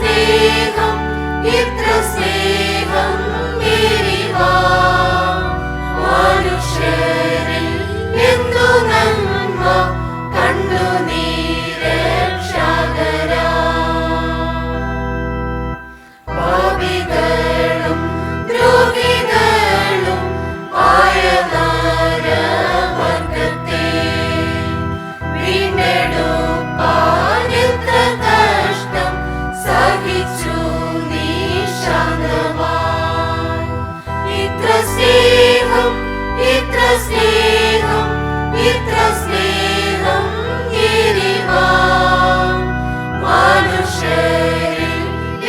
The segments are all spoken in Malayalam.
സ്നേഹം ഇത്ര സ്നേഹം ഏറിവാ മനുഷ്യരിൽ എന്തു നന്മ കണ്ടു നീ രക്ഷകരാ പാപികളും ദ്രോഹികളും ആയ നരവർഗത്തെ വീണ്ടെടുപ്പാൻ എത്ര കഷ്ടം സഹിച്ചു നീ ശാന്തവാൻ ഇത്ര സ്നേഹം ഇത്ര സ്നേഹം ഇത്ര സ്നേഹം ഏറിവാ മനുഷ്യരിൽ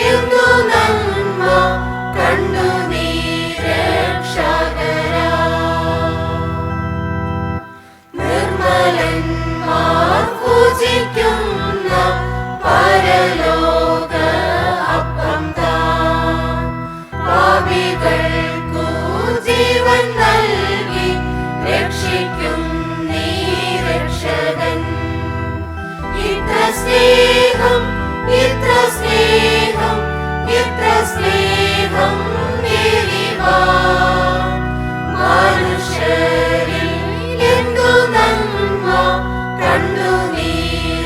എന്തു നന്മ കണ്ടു നീ രക്ഷകരാ നിർമ്മലന്മാർ പൂജിക്കുന്ന പരലോക അപ്പം താൻ പാപികൾക്കു ജീവൻ നൽകി രക്ഷിക്കും നീ രക്ഷകൻ ഇത്ര സ്നേഹം ഇത്ര സ്നേഹം ഇത്ര സ്നേഹം ഏറിവാ മനുഷ്യരിൽ എന്തു നന്മ കണ്ടു നീ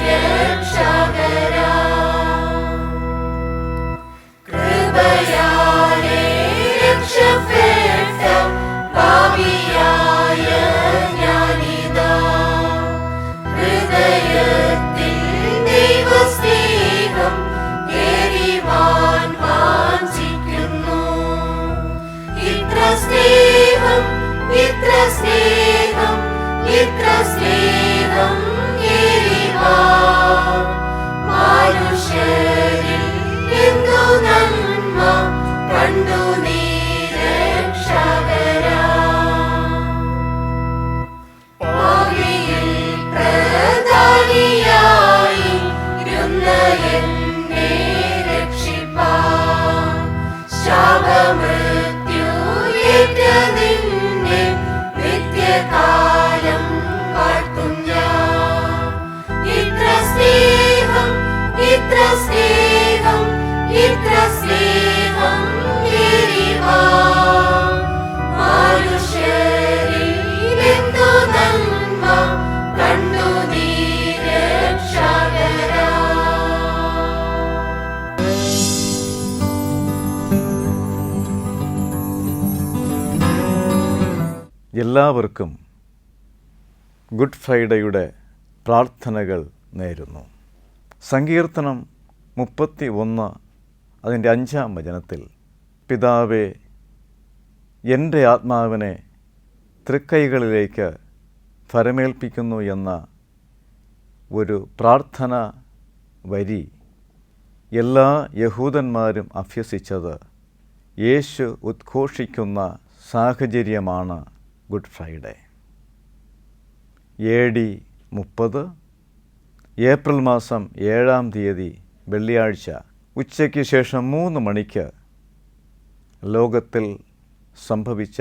രക്ഷകരാ കൃപയാലെ രക്ഷപ്പെട്ട പാപിയായ ഞാനിതാ ഹൃദയത്തിൽ ദൈവസ്നേഹം ഏറിവാൻ വാഞ്ചിക്കുന്നു ഇത്ര സ്നേഹം ഇത്ര സ്നേഹം ഇത്ര സ്നേഹം ഏറിവാ മനുഷ്യരിൽ എന്തു നന്മ കണ്ടു നീ രക്ഷകരാ പാപിയിൽ പ്രധാനിയായി ഇരുന്ന എന്നെ രക്ഷിപ്പാൻ ശാപമൃത്യു ഏറ്റ നിന്നെ നിത്യകാലം വാഴ്ത്തും ഞാൻ ഇത്ര സ്നേഹം ഇത്ര സ്നേഹം ഇത്ര സ്നേഹം ഏറിവാ മനുഷ്യരിൽ എന്തു നന്മ കണ്ടു നീ രക്ഷകരാ എല്ലാവർക്കും ഗുഡ് ഫ്രൈഡേയുടെ പ്രാർത്ഥനകൾ നേരുന്നു. സങ്കീർത്തനം 31 അതിൻ്റെ 5-ാം വചനത്തിൽ പിതാവേ എൻ്റെ ആത്മാവിനെ തൃക്കൈകളിലേക്ക് ഫരമേൽപ്പിക്കുന്നു എന്ന ഒരു പ്രാർത്ഥന വരി എല്ലാ യഹൂദന്മാരും അഭ്യസിച്ചത് യേശു ഉദ്ഘോഷിക്കുന്ന സാഹചര്യമാണ് ഗുഡ് ഫ്രൈഡേ. AD 30 ഏപ്രിൽ മാസം 7-ാം തീയതി വെള്ളിയാഴ്ച ഉച്ചയ്ക്ക് ശേഷം 3 മണിക്ക് ലോകത്തിൽ സംഭവിച്ച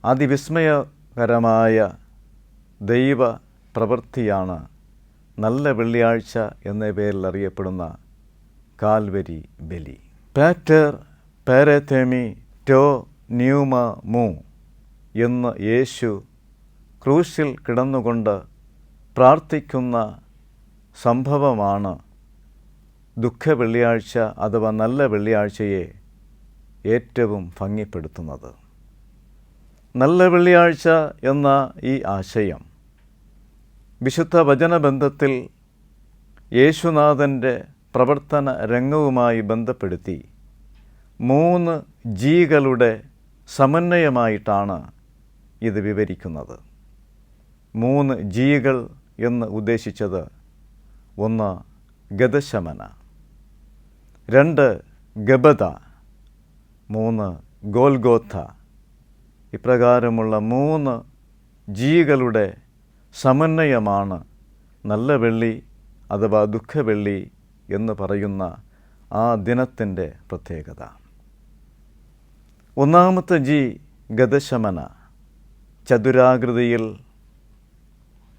അതിവിസ്മയകരമായ ദൈവ പ്രവൃത്തിയാണ് നല്ല വെള്ളിയാഴ്ച എന്ന പേരിൽ അറിയപ്പെടുന്ന കാൽവരി ബലി. പാറ്റർ പാരതേമി ടോ ന്യൂമ മൂ എന്ന് യേശു ക്രൂശിൽ കിടന്നുകൊണ്ട് പ്രാർത്ഥിക്കുന്ന സംഭവമാണ് ദുഃഖവെള്ളിയാഴ്ച അഥവാ നല്ല വെള്ളിയാഴ്ചയെ ഏറ്റവും ഭംഗിപ്പെടുത്തുന്നത്. നല്ല വെള്ളിയാഴ്ച എന്ന ഈ ആശയം വിശുദ്ധ വചനബന്ധത്തിൽ യേശുനാഥൻ്റെ പ്രവർത്തന രംഗവുമായി ബന്ധപ്പെടുത്തി 3 ജികളുടെ സമന്വയമായിട്ടാണ് ഇത് വിവരിക്കുന്നത്. 3 ജികൾ എന്ന് ഉദ്ദേശിച്ചത് 1 ഗതശമന, 2 ഗബദ, 3 ഗോൽഗോഥ. ഇപ്രകാരമുള്ള 3 ജികളുടെ സമന്വയമാണ് നല്ല വെള്ളി അഥവാ ദുഃഖവെള്ളി എന്ന് പറയുന്ന ആ ദിനത്തിൻ്റെ പ്രത്യേകത. ഒന്നാമത്തെ ജി ഗതശമന, ചതുരാകൃതിയിൽ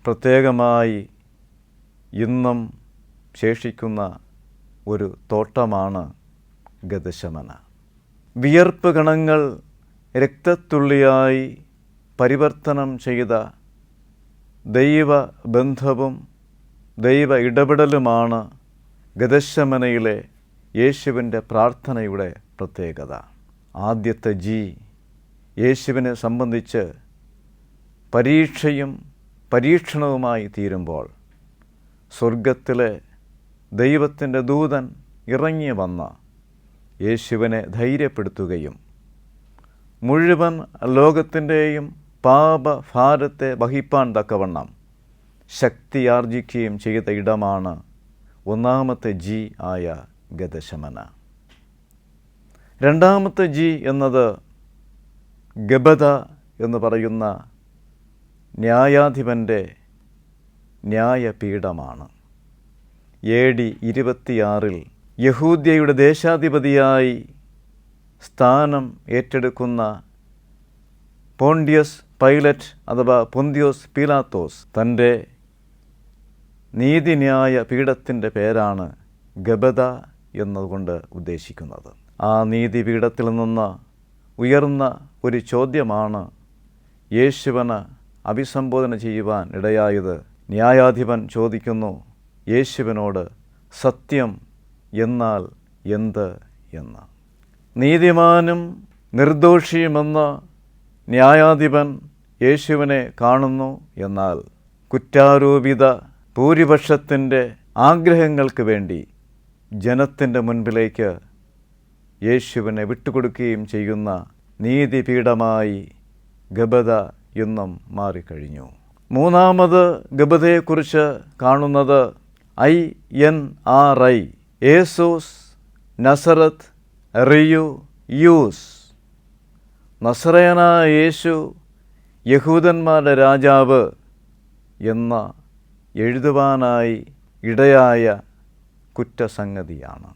പ്രത്യേകമായി ഇന്നും ശേഷിക്കുന്ന ഒരു തോട്ടമാണ് ഗതശമന. വിയർപ്പ് കണങ്ങൾ രക്തത്തുള്ളിയായി പരിവർത്തനം ചെയ്ത ദൈവബന്ധവും ദൈവ ഇടപെടലുമാണ് ഗതശമനയിലെ യേശുവിൻ്റെ പ്രാർത്ഥനയുടെ പ്രത്യേകത. ആദ്യത്തെ ജി യേശുവിനെ സംബന്ധിച്ച് പരീക്ഷയും പരീക്ഷണവുമായി തീരുമ്പോൾ സ്വർഗത്തിലെ ദൈവത്തിൻ്റെ ദൂതൻ ഇറങ്ങി വന്ന് യേശുവിനെ ധൈര്യപ്പെടുത്തുകയും മുഴുവൻ ലോകത്തിൻ്റെയും പാപഭാരത്തെ വഹിപ്പാൻ തക്കവണ്ണം ശക്തിയാർജിക്കുകയും ചെയ്ത ഇടമാണ് ഒന്നാമത്തെ ജി ആയ ഗതശമന. രണ്ടാമത്തെ ജി എന്നത് ഗബദ എന്ന് പറയുന്ന ന്യായാധിപൻ്റെ ന്യായപീഠമാണ്. AD 26 യഹൂദ്യയുടെ ദേശാധിപതിയായി സ്ഥാനം ഏറ്റെടുക്കുന്ന പോണ്ടിയസ് പൈലറ്റ് അഥവാ പൊന്തിയോസ് പീലാത്തോസ് തൻ്റെ നീതിന്യായ പീഠത്തിൻ്റെ പേരാണ് ഗബദ എന്നതുകൊണ്ട് ഉദ്ദേശിക്കുന്നത്. ആ നീതിപീഠത്തിൽ നിന്ന് ഉയർന്ന ഒരു ചോദ്യമാണ് യേശുവിന് അഭിസംബോധന ചെയ്യുവാൻ ഇടയായത്. ന്യായാധിപൻ ചോദിക്കുന്നു യേശുവിനോട്, സത്യം എന്നാൽ എന്ത് എന്ന്. നീതിമാനും നിർദോഷിയുമെന്ന് ന്യായാധിപൻ യേശുവിനെ കാണുന്നു. എന്നാൽ കുറ്റാരോപിത ഭൂരിപക്ഷത്തിൻ്റെ ആഗ്രഹങ്ങൾക്ക് വേണ്ടി ജനത്തിൻ്റെ മുൻപിലേക്ക് യേശുവിനെ വിട്ടുകൊടുക്കുകയും ചെയ്യുന്ന നീതിപീഠമായി ഗബദ ഇന്നും മാറിക്കഴിഞ്ഞു. മൂന്നാമത് ഗബദയെക്കുറിച്ച് കാണുന്നത് INRI യേസൂസ് നസറത്ത് റിയു യൂസ്. നസറേയനായ യേശു യഹൂദന്മാരുടെ രാജാവ് എന്ന എഴുതുവാനായി ഇടയായ കുറ്റസംഗതിയാണ്.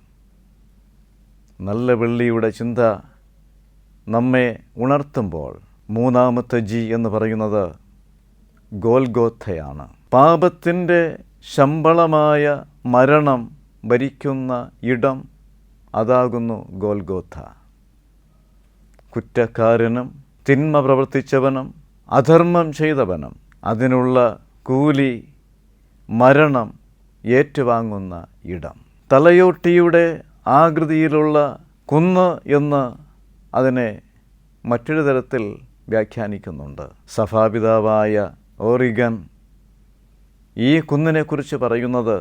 നല്ല വെള്ളിയുടെ ചിന്ത നമ്മെ ഉണർത്തുമ്പോൾ മൂന്നാമത്തെ ജി എന്ന് പറയുന്നത് ഗോൽഗോഥയാണ്. പാപത്തിൻ്റെ ശമ്പളമായ മരണം ഭരിക്കുന്ന ഇടം അതാകുന്നു ഗോൽഗോഥ. കുറ്റക്കാരനും തിന്മ പ്രവർത്തിച്ചവനും അധർമ്മം ചെയ്തവനും അതിനുള്ള കൂലി മരണം ഏറ്റുവാങ്ങുന്ന ഇടം. തലയോട്ടിയുടെ ആകൃതിയിലുള്ള കുന്ന് എന്ന് അതിനെ മറ്റൊരു തരത്തിൽ വ്യാഖ്യാനിക്കുന്നുണ്ട്. സഭാപിതാവായ ഓറിഗൻ ഈ കുന്നിനെക്കുറിച്ച് പറയുന്നത്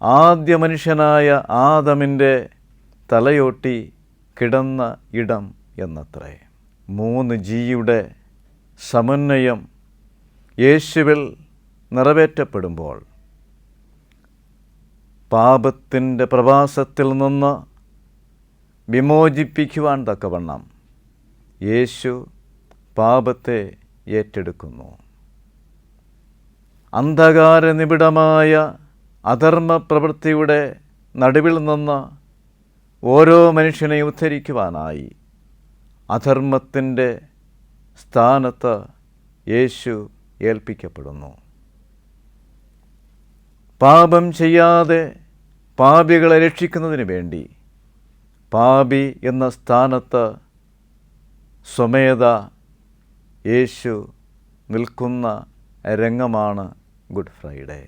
ആദ്യ മനുഷ്യനായ ആദമിൻ്റെ തലയോട്ടി കിടന്ന ഇടം എന്നത്രേ. 3 ജിയുടെ സമന്വയം യേശുവിൽ നിറവേറ്റപ്പെടുമ്പോൾ പാപത്തിൻ്റെ പ്രവാസത്തിൽ നിന്ന് വിമോചിപ്പിക്കുവാൻ തക്കവണ്ണം യേശു പാപത്തെ ഏറ്റെടുക്കുന്നു. അന്ധകാര നിബിഡമായ അധർമ്മ പ്രവൃത്തിയുടെ നടുവിൽ നിന്ന് ഓരോ മനുഷ്യനെ ഉദ്ധരിക്കുവാനായി അധർമ്മത്തിൻ്റെ സ്ഥാനത്ത് യേശു ഏൽപ്പിക്കപ്പെടുന്നു. പാപം ചെയ്യാതെ പാപികളെ രക്ഷിക്കുന്നതിന് വേണ്ടി പാപി എന്ന സ്ഥാനത്ത് സ്വമേധ യേശു നിൽക്കുന്ന രംഗമാണ് ഗുഡ് ഫ്രൈഡേ.